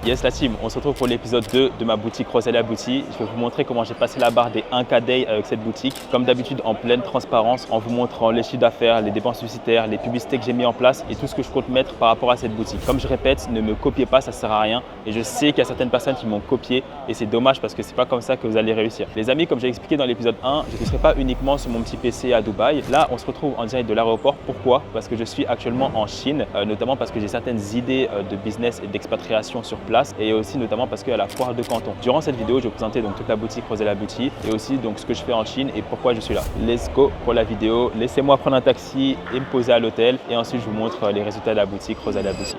Yes la team, on se retrouve pour l'épisode 2 de ma boutique Rosalia Beauty. Je vais vous montrer comment j'ai passé la barre des 1K day avec cette boutique. Comme d'habitude en pleine transparence, en vous montrant les chiffres d'affaires, les dépenses publicitaires, les publicités que j'ai mis en place et tout ce que je compte mettre par rapport à cette boutique. Comme je répète, ne me copiez pas, ça ne sert à rien. Et je sais qu'il y a certaines personnes qui m'ont copié et c'est dommage parce que c'est pas comme ça que vous allez réussir. Les amis, comme j'ai expliqué dans l'épisode 1, je ne serai pas uniquement sur mon petit PC à Dubaï. Là, on se retrouve en direct de l'aéroport. Pourquoi? Parce que je suis actuellement en Chine, notamment parce que j'ai certaines idées de business et d'expatriation sur place et aussi notamment parce qu'il y a la foire de Canton. Durant cette vidéo, je vais vous présenter donc toute la boutique Rosalia Beauty et aussi donc ce que je fais en Chine et pourquoi je suis là. Let's go pour la vidéo. Laissez-moi prendre un taxi et me poser à l'hôtel et ensuite je vous montre les résultats de la boutique Rosalia Beauty.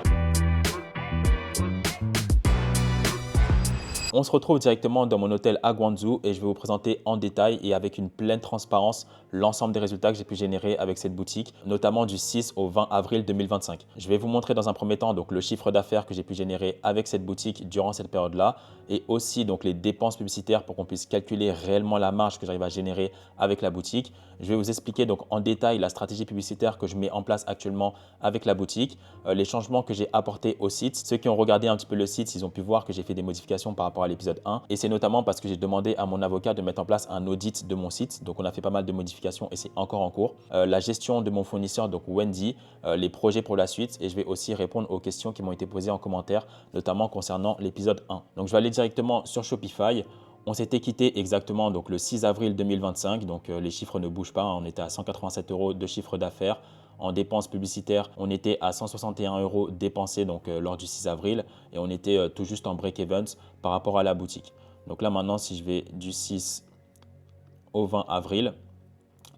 On se retrouve directement dans mon hôtel à Guangzhou et je vais vous présenter en détail et avec une pleine transparence l'ensemble des résultats que j'ai pu générer avec cette boutique, notamment du 6 au 20 avril 2025. Je vais vous montrer dans un premier temps donc le chiffre d'affaires que j'ai pu générer avec cette boutique durant cette période-là et aussi donc les dépenses publicitaires pour qu'on puisse calculer réellement la marge que j'arrive à générer avec la boutique. Je vais vous expliquer donc en détail la stratégie publicitaire que je mets en place actuellement avec la boutique, les changements que j'ai apportés au site. Ceux qui ont regardé un petit peu le site, ils ont pu voir que j'ai fait des modifications par rapport à l'épisode 1 et c'est notamment parce que j'ai demandé à mon avocat de mettre en place un audit de mon site. Donc on a fait pas mal de modifications et c'est encore en cours. La gestion de mon fournisseur, donc Wendy, les projets pour la suite et je vais aussi répondre aux questions qui m'ont été posées en commentaire, notamment concernant l'épisode 1. Donc je vais aller directement sur Shopify. On s'était quitté exactement donc, le 6 avril 2025, donc les chiffres ne bougent pas, on était à 187 € de chiffre d'affaires. En dépenses publicitaires, on était à 161 € dépensés donc, lors du 6 avril et on était tout juste en break-even par rapport à la boutique. Donc là maintenant, si je vais du 6 au 20 avril,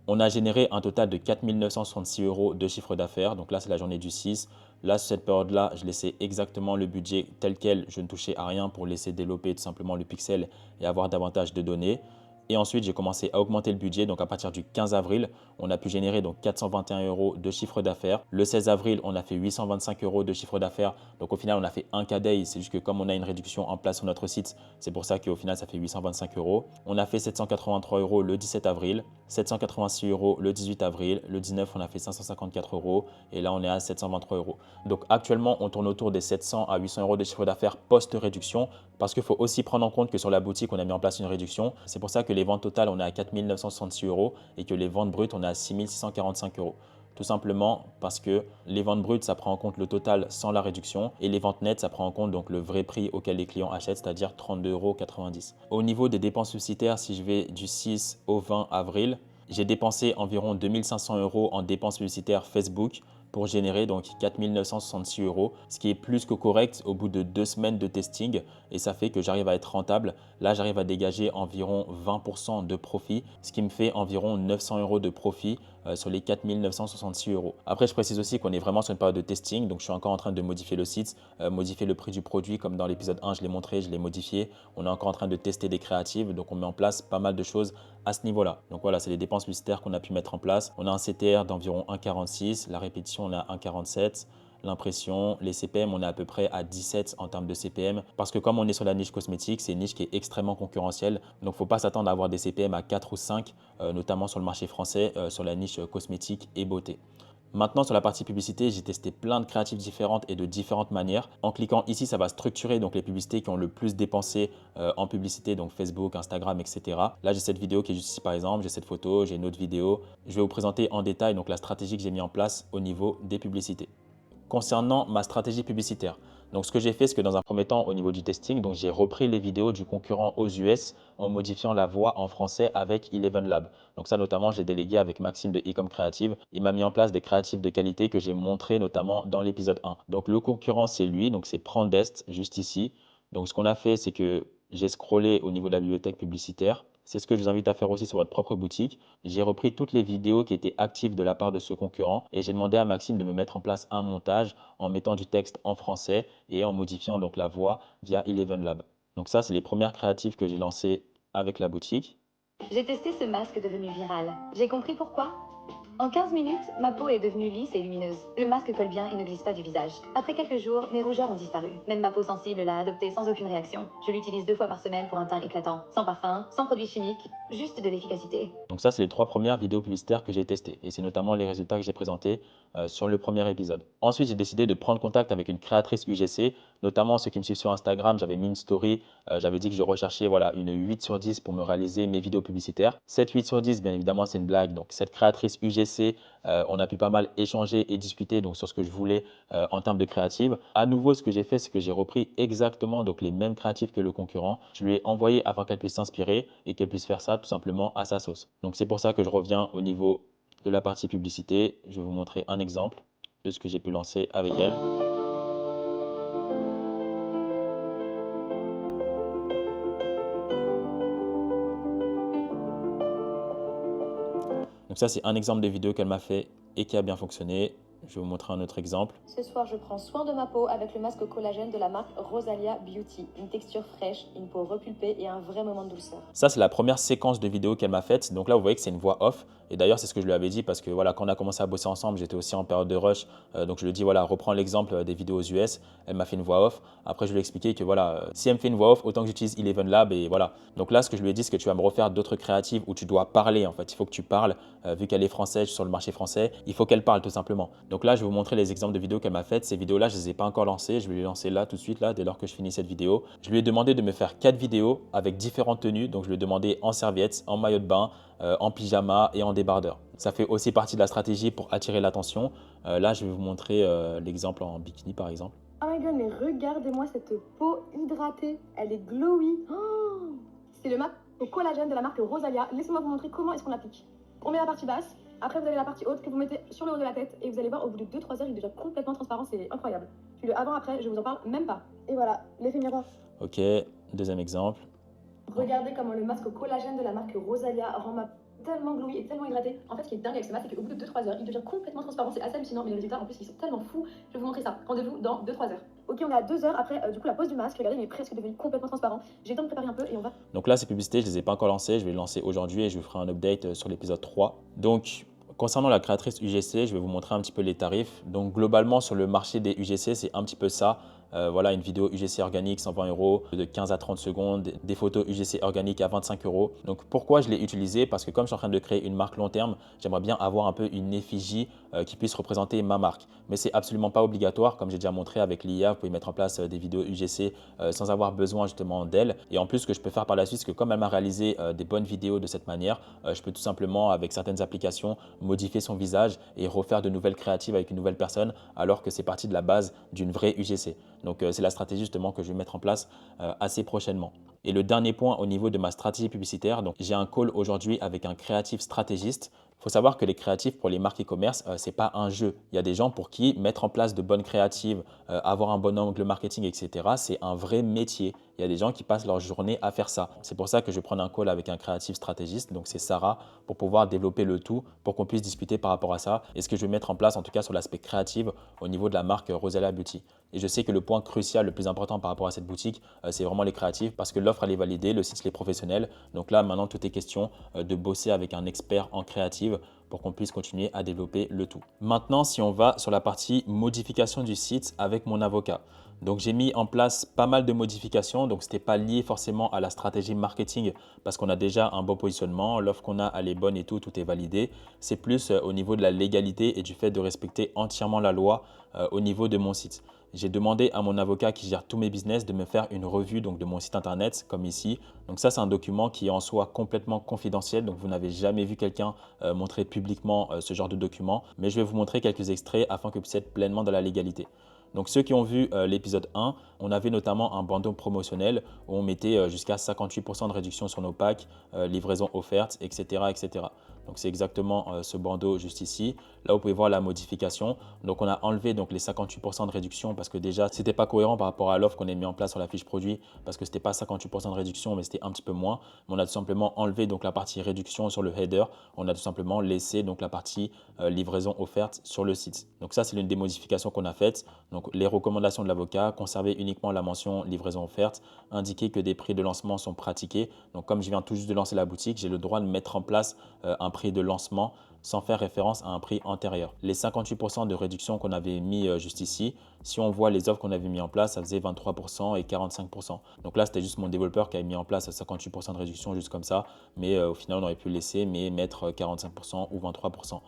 on a généré un total de 4 966 € de chiffre d'affaires. Donc là, c'est la journée du 6. Là, sur cette période-là, je laissais exactement le budget tel quel. Je ne touchais à rien pour laisser développer tout simplement le pixel et avoir davantage de données. Et ensuite, j'ai commencé à augmenter le budget. Donc, à partir du 15 avril, on a pu générer donc 421 € de chiffre d'affaires. Le 16 avril, on a fait 825 € de chiffre d'affaires. Donc, au final, on a fait un K-Day. C'est juste que comme on a une réduction en place sur notre site, c'est pour ça qu'au final, ça fait 825 €. On a fait 783 € le 17 avril, 786 € le 18 avril. Le 19, on a fait 554 € et là, on est à 723 €. Donc, actuellement, on tourne autour des 700 à 800 € de chiffre d'affaires post-réduction parce qu'il faut aussi prendre en compte que sur la boutique, on a mis en place une réduction. C'est pour ça que les ventes totales, on est à 4 966 € et que les ventes brutes, on est à 6 645 €. Tout simplement parce que les ventes brutes, ça prend en compte le total sans la réduction et les ventes nettes, ça prend en compte donc le vrai prix auquel les clients achètent, c'est-à-dire 32,90 €. Au niveau des dépenses publicitaires, si je vais du 6 au 20 avril, j'ai dépensé environ 2 500 € en dépenses publicitaires Facebook pour générer donc 4 966 €, ce qui est plus que correct au bout de 2 semaines de testing et ça fait que j'arrive à être rentable. Là, j'arrive à dégager environ 20% de profit, ce qui me fait environ 900 € de profit sur les 4 966 €. Après, je précise aussi qu'on est vraiment sur une période de testing, donc je suis encore en train de modifier le site, modifier le prix du produit comme dans l'épisode 1, je l'ai montré, je l'ai modifié. On est encore en train de tester des créatives, donc on met en place pas mal de choses à ce niveau-là. Donc voilà, c'est les dépenses publicitaires qu'on a pu mettre en place. On a un CTR d'environ 1,46, la répétition on est à 1,47, l'impression, les CPM, on est à peu près à 17 en termes de CPM parce que comme on est sur la niche cosmétique, c'est une niche qui est extrêmement concurrentielle. Donc, il ne faut pas s'attendre à avoir des CPM à 4 ou 5, notamment sur le marché français, sur la niche cosmétique et beauté. Maintenant, sur la partie publicité, j'ai testé plein de créatives différentes et de différentes manières. En cliquant ici, ça va structurer donc les publicités qui ont le plus dépensé en publicité, donc Facebook, Instagram, etc. Là, j'ai cette vidéo qui est juste ici par exemple, j'ai cette photo, j'ai une autre vidéo. Je vais vous présenter en détail donc la stratégie que j'ai mis en place au niveau des publicités. Concernant ma stratégie publicitaire, donc ce que j'ai fait, c'est que dans un premier temps, au niveau du testing, donc j'ai repris les vidéos du concurrent aux US en modifiant la voix en français avec Eleven Lab. Donc ça, notamment, j'ai délégué avec Maxime de Ecom Creative. Il m'a mis en place des créatifs de qualité que j'ai montré notamment dans l'épisode 1. Donc le concurrent, c'est lui, donc c'est Prandest, juste ici. Donc ce qu'on a fait, c'est que j'ai scrollé au niveau de la bibliothèque publicitaire. C'est ce que je vous invite à faire aussi sur votre propre boutique. J'ai repris toutes les vidéos qui étaient actives de la part de ce concurrent et j'ai demandé à Maxime de me mettre en place un montage en mettant du texte en français et en modifiant donc la voix via Eleven Lab. Donc ça, c'est les premières créatives que j'ai lancées avec la boutique. J'ai testé ce masque devenu viral. J'ai compris pourquoi. En 15 minutes, ma peau est devenue lisse et lumineuse. Le masque colle bien et ne glisse pas du visage. Après quelques jours, mes rougeurs ont disparu. Même ma peau sensible l'a adopté sans aucune réaction. Je l'utilise 2 fois par semaine pour un teint éclatant. Sans parfum, sans produits chimiques, juste de l'efficacité. Donc ça, c'est les 3 premières vidéos publicitaires que j'ai testées et c'est notamment les résultats que j'ai présentés sur le premier épisode. Ensuite, j'ai décidé de prendre contact avec une créatrice UGC, notamment ceux qui me suivent sur Instagram. J'avais mis une story, j'avais dit que je recherchais voilà, une 8 sur 10 pour me réaliser mes vidéos publicitaires. Cette 8 sur 10, bien évidemment, c'est une blague. Donc cette créatrice UGC, on a pu pas mal échanger et discuter donc, sur ce que je voulais en termes de créative. À nouveau, ce que j'ai fait, c'est que j'ai repris exactement donc, les mêmes créatifs que le concurrent. Je lui ai envoyé afin qu'elle puisse s'inspirer et qu'elle puisse faire ça tout simplement à sa sauce. Donc c'est pour ça que je reviens au niveau de la partie publicité. Je vais vous montrer un exemple de ce que j'ai pu lancer avec elle. Donc ça, c'est un exemple de vidéo qu'elle m'a fait et qui a bien fonctionné. Je vais vous montrer un autre exemple. Ce soir, je prends soin de ma peau avec le masque collagène de la marque Rosalia Beauty. Une texture fraîche, une peau repulpée et un vrai moment de douceur. Ça, c'est la première séquence de vidéo qu'elle m'a faite. Donc là, vous voyez que c'est une voix off. Et d'ailleurs, c'est ce que je lui avais dit parce que voilà, quand on a commencé à bosser ensemble, j'étais aussi en période de rush. Donc je lui ai dit, voilà, reprends l'exemple des vidéos aux US. Elle m'a fait une voix off. Après, je lui ai expliqué que voilà, si elle me fait une voix off, autant que j'utilise Eleven Lab et voilà. Donc là, ce que je lui ai dit, c'est que tu vas me refaire d'autres créatives où tu dois parler en fait. Il faut que tu parles. Vu qu'elle est française sur le marché français, il faut qu'elle parle tout simplement. Donc là, je vais vous montrer les exemples de vidéos qu'elle m'a faites. Ces vidéos-là, je ne les ai pas encore lancées. Je vais les lancer là tout de suite, là, dès lors que je finis cette vidéo. Je lui ai demandé de me faire 4 vidéos avec différentes tenues. Donc je lui ai demandé en serviette, en maillot de bain, en pyjama et en débardeur. Ça fait aussi partie de la stratégie pour attirer l'attention. Là, je vais vous montrer l'exemple en bikini par exemple. Oh my god, mais regardez-moi cette peau hydratée. Elle est glowy. Oh, c'est le masque au collagène de la marque Rosalia. Laissez-moi vous montrer comment est-ce qu'on l'applique. On met la partie basse. Après, vous avez la partie haute que vous mettez sur le haut de la tête et vous allez voir, au bout de 2-3 heures, il est déjà complètement transparent. C'est incroyable. Puis le avant-après, je vous en parle même pas. Et voilà, l'effet miroir. Ok, deuxième exemple. Regardez comment le masque au collagène de la marque Rosalia rend ma peau tellement glowy et tellement hydratée. En fait, ce qui est dingue avec ce masque, c'est qu'au bout de 2-3 heures, il devient complètement transparent. C'est assez hallucinant, mais les résultats, en plus, ils sont tellement fous. Je vais vous montrer ça. Rendez-vous dans 2-3 heures. Ok, on est à 2 heures après du coup la pose du masque. Regardez, il est presque devenu complètement transparent. J'ai le temps de préparer un peu et on va. Donc là, ces publicités, je ne les ai pas encore lancées. Je vais les lancer aujourd'hui et je vous ferai un update sur l'épisode 3. Donc, concernant la créatrice UGC, je vais vous montrer un petit peu les tarifs. Donc, globalement, sur le marché des UGC, c'est un petit peu ça. Voilà, une vidéo UGC organique, 120 € de 15 à 30 secondes, des photos UGC organiques à 25 €. Donc, pourquoi je l'ai utilisé? Parce que comme je suis en train de créer une marque long terme, j'aimerais bien avoir un peu une effigie qui puisse représenter ma marque. Mais ce n'est absolument pas obligatoire. Comme j'ai déjà montré avec l'IA, vous pouvez mettre en place des vidéos UGC sans avoir besoin justement d'elle. Et en plus, ce que je peux faire par la suite, c'est que comme elle m'a réalisé des bonnes vidéos de cette manière, je peux tout simplement, avec certaines applications, modifier son visage et refaire de nouvelles créatives avec une nouvelle personne, alors que c'est parti de la base d'une vraie UGC. Donc, c'est la stratégie justement que je vais mettre en place assez prochainement. Et le dernier point au niveau de ma stratégie publicitaire, donc j'ai un call aujourd'hui avec un créatif stratégiste. Il faut savoir que les créatifs pour les marques e-commerce, ce n'est pas un jeu. Il y a des gens pour qui mettre en place de bonnes créatives, avoir un bon angle marketing, etc., c'est un vrai métier. Il y a des gens qui passent leur journée à faire ça. C'est pour ça que je vais prendre un call avec un créatif stratégiste, donc c'est Sarah, pour pouvoir développer le tout, pour qu'on puisse discuter par rapport à ça et ce que je vais mettre en place, en tout cas sur l'aspect créatif au niveau de la marque Rosalia Beauty. Et je sais que le point crucial, le plus important par rapport à cette boutique, c'est vraiment les créatifs parce que l'offre, elle est validée, le site, il est professionnel. Donc là, maintenant, tout est question de bosser avec un expert en créative pour qu'on puisse continuer à développer le tout. Maintenant, si on va sur la partie modification du site avec mon avocat. Donc, j'ai mis en place pas mal de modifications. Donc, ce n'était pas lié forcément à la stratégie marketing parce qu'on a déjà un bon positionnement. L'offre qu'on a, elle est bonne et tout est validé. C'est plus au niveau de la légalité et du fait de respecter entièrement la loi au niveau de mon site. J'ai demandé à mon avocat qui gère tous mes business de me faire une revue donc, de mon site internet comme ici. Donc ça, c'est un document qui est en soi complètement confidentiel. Donc vous n'avez jamais vu quelqu'un montrer publiquement ce genre de document. Mais je vais vous montrer quelques extraits afin que vous puissiez être pleinement dans la légalité. Donc ceux qui ont vu l'épisode 1, on avait notamment un bandeau promotionnel où on mettait jusqu'à 58% de réduction sur nos packs, livraison offerte, etc., etc. Donc c'est exactement ce bandeau juste ici. Là, vous pouvez voir la modification. Donc on a enlevé donc, les 58% de réduction parce que déjà, ce n'était pas cohérent par rapport à l'offre qu'on a mis en place sur la fiche produit parce que ce n'était pas 58% de réduction, mais c'était un petit peu moins. Mais on a tout simplement enlevé donc, la partie réduction sur le header. On a tout simplement laissé donc, la partie livraison offerte sur le site. Donc ça, c'est l'une des modifications qu'on a faites. Donc les recommandations de l'avocat, conserver uniquement la mention livraison offerte, indiquer que des prix de lancement sont pratiqués. Donc comme je viens tout juste de lancer la boutique, j'ai le droit de mettre en place un prix de lancement sans faire référence à un prix antérieur. Les 58% de réduction qu'on avait mis juste ici, si on voit les offres qu'on avait mis en place, ça faisait 23% et 45%. Donc là, c'était juste mon développeur qui avait mis en place 58% de réduction juste comme ça, mais au final, on aurait pu le laisser, mais mettre 45% ou 23%.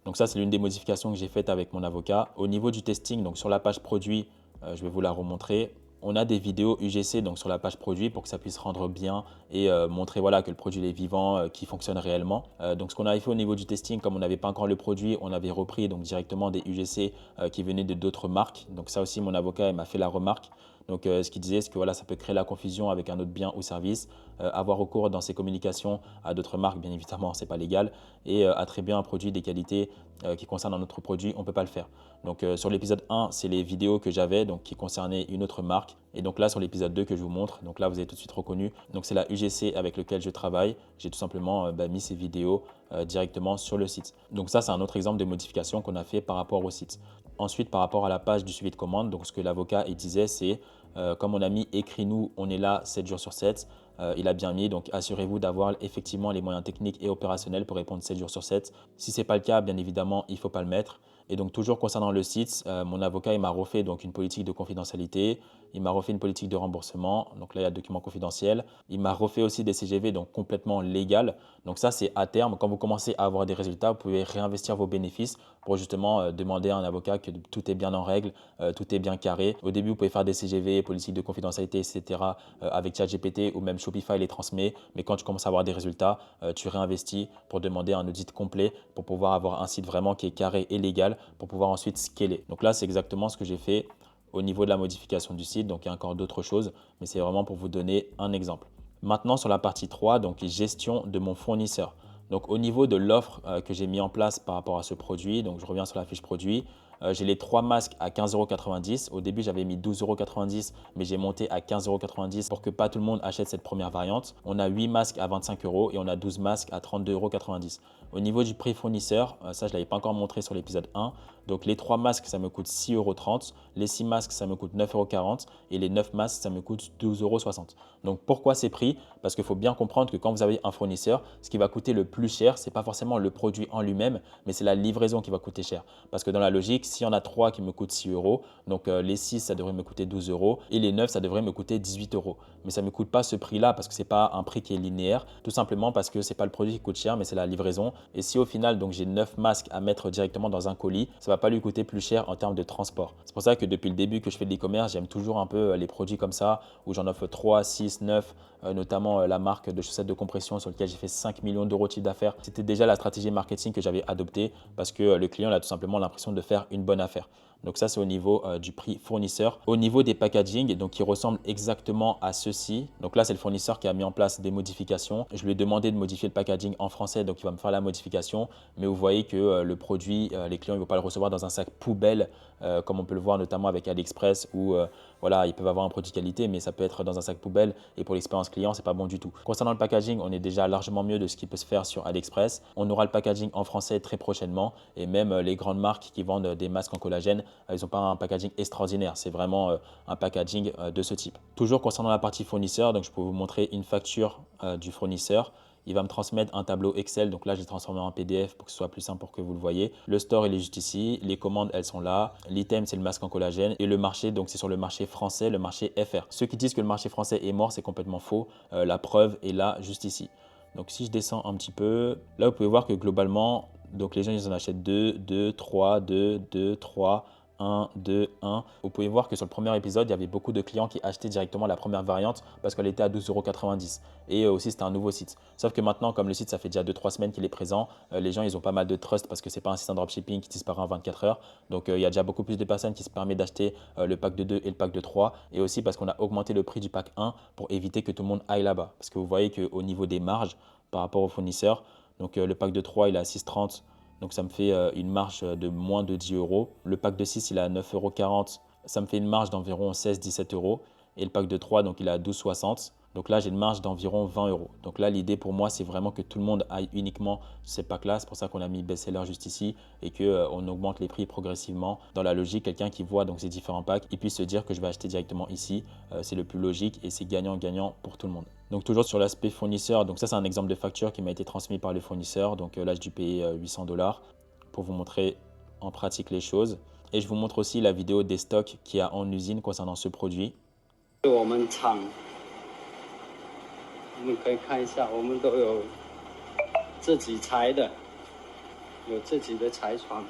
Donc ça, c'est l'une des modifications que j'ai faites avec mon avocat. Au niveau du testing, donc sur la page produit, je vais vous la remontrer. On a des vidéos UGC donc sur la page produit pour que ça puisse rendre bien et montrer voilà, que le produit est vivant, qu'il fonctionne réellement. Donc ce qu'on avait fait au niveau du testing, comme on n'avait pas encore le produit, on avait repris donc directement des UGC qui venaient de d'autres marques. Donc ça aussi, mon avocat m'a fait la remarque. Donc ce qu'il disait, c'est que voilà, ça peut créer la confusion avec un autre bien ou service. Avoir recours dans ses communications à d'autres marques, bien évidemment, ce n'est pas légal. Et attribuer un produit des qualités qui concernent un autre produit, on ne peut pas le faire. Donc sur l'épisode 1, c'est les vidéos que j'avais donc qui concernaient une autre marque. Et donc là, sur l'épisode 2 que je vous montre, donc là, vous avez tout de suite reconnu. Donc c'est la UGC avec laquelle je travaille. J'ai tout simplement mis ces vidéos directement sur le site. Donc ça, c'est un autre exemple de modification qu'on a fait par rapport au site. Ensuite, par rapport à la page du suivi de commande, donc ce que l'avocat disait, c'est comme on a mis écris-nous, on est là 7 jours sur 7. Il a bien mis, donc assurez-vous d'avoir effectivement les moyens techniques et opérationnels pour répondre 7 jours sur 7. Si ce n'est pas le cas, bien évidemment, il ne faut pas le mettre. Et donc toujours concernant le site, mon avocat il m'a refait donc une politique de confidentialité, il m'a refait une politique de remboursement, donc là il y a document confidentiel. Il m'a refait aussi des CGV donc complètement légal. Donc ça c'est à terme, quand vous commencez à avoir des résultats, vous pouvez réinvestir vos bénéfices pour justement demander à un avocat que tout est bien en règle, tout est bien carré. Au début vous pouvez faire des CGV, politiques de confidentialité, etc. Avec ChatGPT ou même Shopify les transmet, mais quand tu commences à avoir des résultats, tu réinvestis pour demander un audit complet pour pouvoir avoir un site vraiment qui est carré et légal pour pouvoir ensuite scaler. Donc là, c'est exactement ce que j'ai fait au niveau de la modification du site. Donc il y a encore d'autres choses, mais c'est vraiment pour vous donner un exemple. Maintenant, sur la partie 3, donc gestion de mon fournisseur. Donc au niveau de l'offre que j'ai mis en place par rapport à ce produit, donc je reviens sur la fiche produit. J'ai les 3 masques à 15,90 €. Au début, j'avais mis 12,90 €, mais j'ai monté à 15,90 € pour que pas tout le monde achète cette première variante. On a 8 masques à 25 € et on a 12 masques à 32,90 €. Au niveau du prix fournisseur, ça, je ne l'avais pas encore montré sur l'épisode 1. Donc, les 3 masques, ça me coûte 6,30 €. Les 6 masques, ça me coûte 9,40 € et les 9 masques, ça me coûte 12,60 €. Donc, pourquoi ces prix? Parce qu'il faut bien comprendre que quand vous avez un fournisseur, ce qui va coûter le plus cher, ce n'est pas forcément le produit en lui-même, mais c'est la livraison qui va coûter cher. Parce que dans la logique, s'il y en a 3 qui me coûtent 6 €, donc les 6, ça devrait me coûter 12 € et les 9, ça devrait me coûter 18 €. Mais ça ne me coûte pas ce prix-là parce que ce n'est pas un prix qui est linéaire, tout simplement parce que ce n'est pas le produit qui coûte cher, mais c'est la livraison. Et si au final, donc j'ai 9 masques à mettre directement dans un colis, ça ne va pas lui coûter plus cher en termes de transport. C'est pour ça que depuis le début que je fais de l'e-commerce, j'aime toujours un peu les produits comme ça, où j'en offre 3, 6, 9, notamment la marque de chaussettes de compression sur laquelle j'ai fait 5 millions d'euros de chiffre d'affaires. C'était déjà la stratégie marketing que j'avais adoptée parce que le client a tout simplement l'impression de faire une bonne affaire. Donc ça, c'est au niveau du prix fournisseur. Au niveau des packaging, donc qui ressemble exactement à ceci. Donc là, c'est le fournisseur qui a mis en place des modifications. Je lui ai demandé de modifier le packaging en français, donc il va me faire la modification. Mais vous voyez que le produit, les clients ne vont pas le recevoir dans un sac poubelle, comme on peut le voir notamment avec AliExpress où voilà, ils peuvent avoir un produit qualité, mais ça peut être dans un sac poubelle et pour l'expérience client, c'est pas bon du tout. Concernant le packaging, on est déjà largement mieux de ce qui peut se faire sur AliExpress. On aura le packaging en français très prochainement et même les grandes marques qui vendent des masques en collagène, ils n'ont pas un packaging extraordinaire. C'est vraiment un packaging de ce type. Toujours concernant la partie fournisseur, donc je peux vous montrer une facture du fournisseur. Il va me transmettre un tableau Excel. Donc là, je l'ai transformé en PDF pour que ce soit plus simple pour que vous le voyez. Le store, il est juste ici. Les commandes, elles sont là. L'item, c'est le masque en collagène. Et le marché, donc c'est sur le marché français, le marché FR. Ceux qui disent que le marché français est mort, c'est complètement faux. La preuve est là, juste ici. Donc si je descends un petit peu, là, vous pouvez voir que globalement, donc les gens, ils en achètent 2, 2, 3, 2, 2, 3, 1, 2, 1. Vous pouvez voir que sur le premier épisode, il y avait beaucoup de clients qui achetaient directement la première variante parce qu'elle était à 12,90 €. Et aussi, c'était un nouveau site. Sauf que maintenant, comme le site, ça fait déjà 2-3 semaines qu'il est présent, les gens, ils ont pas mal de trust parce que ce n'est pas un site en dropshipping qui disparaît en 24 heures. Donc, il y a déjà beaucoup plus de personnes qui se permettent d'acheter le pack de 2 et le pack de 3. Et aussi parce qu'on a augmenté le prix du pack 1 pour éviter que tout le monde aille là-bas. Parce que vous voyez qu'au niveau des marges par rapport aux fournisseurs, donc le pack de 3, il est à 6,30 €. Donc, ça me fait une marge de moins de 10 €. Le pack de 6, il est à 9,40 €. Ça me fait une marge d'environ 16-17 €. Et le pack de 3, donc il est à 12,60 €. Donc là, j'ai une marge d'environ 20 euros. Donc là, l'idée pour moi, c'est vraiment que tout le monde aille uniquement sur ces packs-là. C'est pour ça qu'on a mis best-seller juste ici et qu'on augmente les prix progressivement. Dans la logique, quelqu'un qui voit donc ces différents packs, il puisse se dire que je vais acheter directement ici. C'est le plus logique et c'est gagnant-gagnant pour tout le monde. Donc toujours sur l'aspect fournisseur, donc ça c'est un exemple de facture qui m'a été transmis par le fournisseur. Donc là, j'ai dû payer 800 $ pour vous montrer en pratique les choses. Et je vous montre aussi la vidéo des stocks qu'il y a en usine concernant ce produit. 我们可以看一下，我们都有自己裁的，有自己的裁床。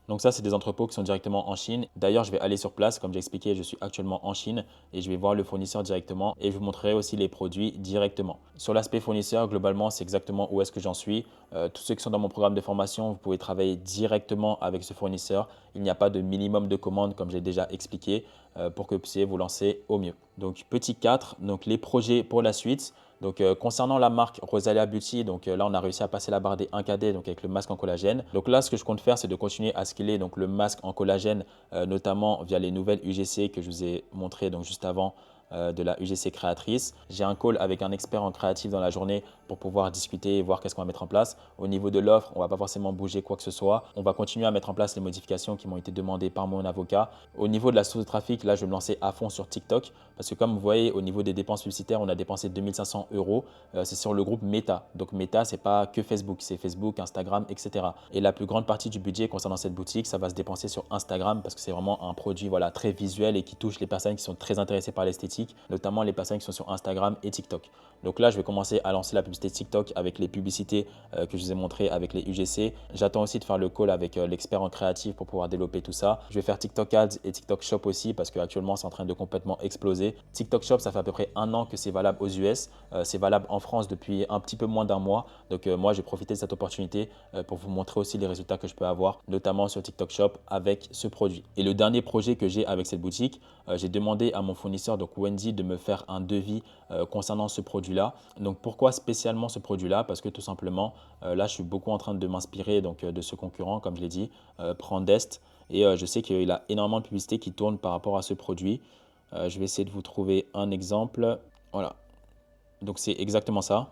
Donc ça, c'est des entrepôts qui sont directement en Chine. D'ailleurs, je vais aller sur place. Comme j'ai expliqué, je suis actuellement en Chine et je vais voir le fournisseur directement et je vous montrerai aussi les produits directement. Sur l'aspect fournisseur, globalement, c'est exactement où est-ce que j'en suis. Tous ceux qui sont dans mon programme de formation, vous pouvez travailler directement avec ce fournisseur. Il n'y a pas de minimum de commandes, comme j'ai déjà expliqué, pour que vous puissiez vous lancer au mieux. Donc, petit 4, donc les projets pour la suite. Donc, concernant la marque Rosalia Beauty, donc là, on a réussi à passer la barre des 1KD donc avec le masque en collagène. Donc là, ce que je compte faire, c'est de continuer à scaler donc le masque en collagène, notamment via les nouvelles UGC que je vous ai montrées donc juste avant de la UGC créatrice. J'ai un call avec un expert en créatif dans la journée pour pouvoir discuter et voir qu'est-ce qu'on va mettre en place. Au niveau de l'offre, on ne va pas forcément bouger quoi que ce soit. On va continuer à mettre en place les modifications qui m'ont été demandées par mon avocat. Au niveau de la source de trafic, là, je vais me lancer à fond sur TikTok parce que comme vous voyez, au niveau des dépenses publicitaires, on a dépensé 2500 €. C'est sur le groupe Meta. Donc Meta, ce n'est pas que Facebook, c'est Facebook, Instagram, etc. Et la plus grande partie du budget concernant cette boutique, ça va se dépenser sur Instagram parce que c'est vraiment un produit voilà, très visuel et qui touche les personnes qui sont très intéressées par l'esthétique, notamment les personnes qui sont sur Instagram et TikTok. Donc là, je vais commencer à lancer la publicité TikTok avec les publicités que je vous ai montrées avec les UGC. J'attends aussi de faire le call avec l'expert en créatif pour pouvoir développer tout ça. Je vais faire TikTok Ads et TikTok Shop aussi parce qu'actuellement, c'est en train de complètement exploser. TikTok Shop, ça fait à peu près 1 an que c'est valable aux US. C'est valable en France depuis un petit peu moins d'1 mois. Donc moi, j'ai profité de cette opportunité pour vous montrer aussi les résultats que je peux avoir, notamment sur TikTok Shop avec ce produit. Et le dernier projet que j'ai avec cette boutique, j'ai demandé à mon fournisseur, donc Wendy, de me faire un devis concernant ce produit-là. Donc pourquoi spécialement ce produit-là? Parce que tout simplement, là, je suis beaucoup en train de m'inspirer de ce concurrent, comme je l'ai dit, Prandest. Et je sais qu'il a énormément de publicité qui tourne par rapport à ce produit. Je vais essayer de vous trouver un exemple. Voilà. Donc c'est exactement ça.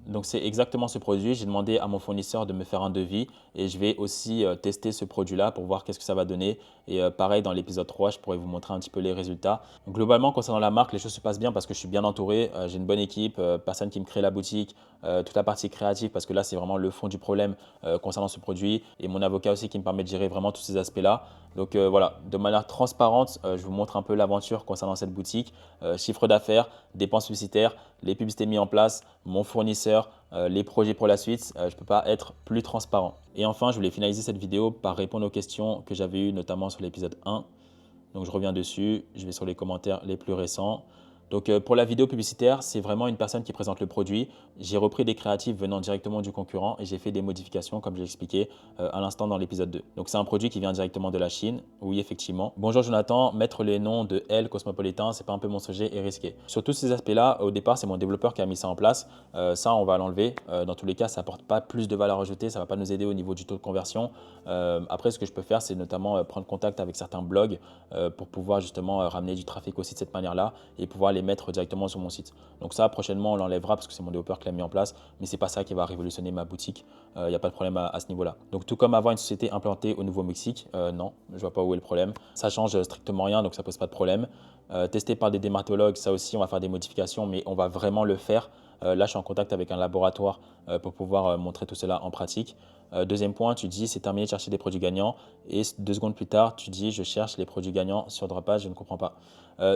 Donc c'est exactement ce produit. J'ai demandé à mon fournisseur de me faire un devis et je vais aussi tester ce produit-là pour voir qu'est-ce que ça va donner. Et pareil, dans l'épisode 3, je pourrais vous montrer un petit peu les résultats. Donc, globalement, concernant la marque, les choses se passent bien parce que je suis bien entouré. J'ai une bonne équipe, personne qui me crée la boutique, toute la partie créative parce que là, c'est vraiment le fond du problème concernant ce produit. Et mon avocat aussi qui me permet de gérer vraiment tous ces aspects-là. Donc voilà, de manière transparente, je vous montre un peu l'aventure concernant cette boutique. Chiffre d'affaires, dépenses publicitaires, les publicités mises en place, mon fournisseur, les projets pour la suite. Je ne peux pas être plus transparent. Et enfin, je voulais finaliser cette vidéo par répondre aux questions que j'avais eues notamment sur l'épisode 1. Donc je reviens dessus, je vais sur les commentaires les plus récents. Donc pour la vidéo publicitaire, c'est vraiment une personne qui présente le produit. J'ai repris des créatifs venant directement du concurrent et j'ai fait des modifications comme j'ai expliqué à l'instant dans l'épisode 2. Donc c'est un produit qui vient directement de la Chine. Oui, effectivement. Bonjour Jonathan, mettre les noms de L Cosmopolitan, c'est pas un peu mon sujet et risqué. Sur tous ces aspects-là, au départ, c'est mon développeur qui a mis ça en place. Ça, on va l'enlever. Dans tous les cas, ça n'apporte pas plus de valeur ajoutée, ça ne va pas nous aider au niveau du taux de conversion. Après, ce que je peux faire, c'est notamment prendre contact avec certains blogs pour pouvoir justement ramener du trafic aussi de cette manière-là et pouvoir les mettre directement sur mon site. Donc ça, prochainement, on l'enlèvera parce que c'est mon développeur qui l'a mis en place, mais c'est pas ça qui va révolutionner ma boutique. Il n'y a pas de problème à ce niveau-là. Donc tout comme avoir une société implantée au Nouveau-Mexique, non, je vois pas où est le problème. Ça change strictement rien, donc ça pose pas de problème. Testé par des dermatologues, ça aussi, on va faire des modifications, mais on va vraiment le faire. Là, je suis en contact avec un laboratoire pour pouvoir montrer tout cela en pratique. Deuxième point, tu dis c'est terminé de chercher des produits gagnants et 2 secondes plus tard, tu dis je cherche les produits gagnants sur Dropage, je ne comprends pas.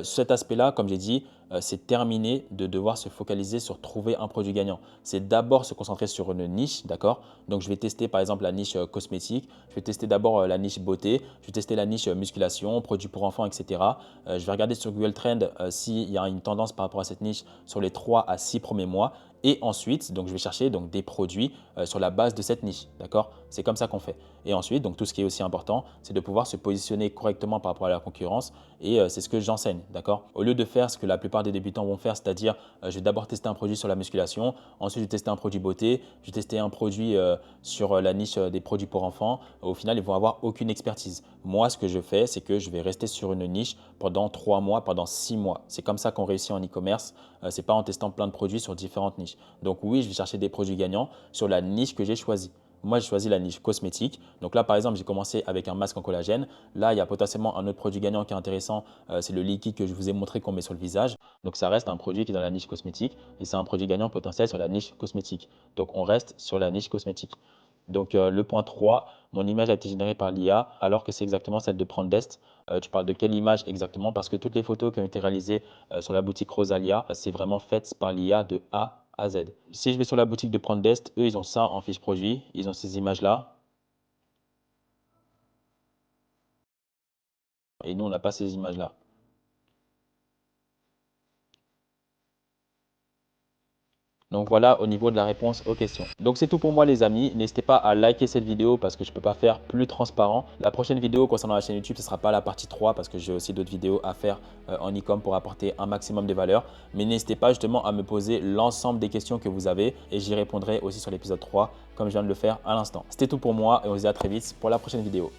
Cet aspect-là, comme j'ai dit, c'est terminé de devoir se focaliser sur trouver un produit gagnant. C'est d'abord se concentrer sur une niche, d'accord? Donc, je vais tester par exemple la niche cosmétique, je vais tester d'abord la niche beauté, je vais tester la niche musculation, produits pour enfants, etc. Je vais regarder sur Google Trends s'il y a une tendance par rapport à cette niche sur les 3 à 6 premiers mois. Et ensuite, donc, je vais chercher donc, des produits sur la base de cette niche, d'accord? C'est comme ça qu'on fait. Et ensuite, donc tout ce qui est aussi important, c'est de pouvoir se positionner correctement par rapport à la concurrence et c'est ce que j'enseigne, d'accord? Au lieu de faire ce que la plupart des débutants vont faire, c'est-à-dire je vais d'abord tester un produit sur la musculation, ensuite je vais tester un produit beauté, je vais tester un produit sur la niche des produits pour enfants, au final, ils vont avoir aucune expertise. Moi, ce que je fais, c'est que je vais rester sur une niche pendant 3 mois, pendant 6 mois. C'est comme ça qu'on réussit en e-commerce. Ce n'est pas en testant plein de produits sur différentes niches. Donc oui, je vais chercher des produits gagnants sur la niche que j'ai choisie. Moi, j'ai choisi la niche cosmétique. Donc là, par exemple, j'ai commencé avec un masque en collagène. Là, il y a potentiellement un autre produit gagnant qui est intéressant. C'est le liquide que je vous ai montré qu'on met sur le visage. Donc ça reste un produit qui est dans la niche cosmétique et c'est un produit gagnant potentiel sur la niche cosmétique. Donc on reste sur la niche cosmétique. Donc le point 3, mon image a été générée par l'IA alors que c'est exactement celle de Prandest. Tu parles de quelle image exactement? Parce que toutes les photos qui ont été réalisées sur la boutique Rosalia, c'est vraiment fait par l'IA de A à Z. Si je vais sur la boutique de Prandest, eux, ils ont ça en fiche produit. Ils ont ces images-là. Et nous, on n'a pas ces images-là. Donc voilà au niveau de la réponse aux questions. Donc c'est tout pour moi les amis. N'hésitez pas à liker cette vidéo parce que je ne peux pas faire plus transparent. La prochaine vidéo concernant la chaîne YouTube, ce ne sera pas la partie 3 parce que j'ai aussi d'autres vidéos à faire en e-com pour apporter un maximum de valeur. Mais n'hésitez pas justement à me poser l'ensemble des questions que vous avez et j'y répondrai aussi sur l'épisode 3 comme je viens de le faire à l'instant. C'était tout pour moi et on se dit à très vite pour la prochaine vidéo.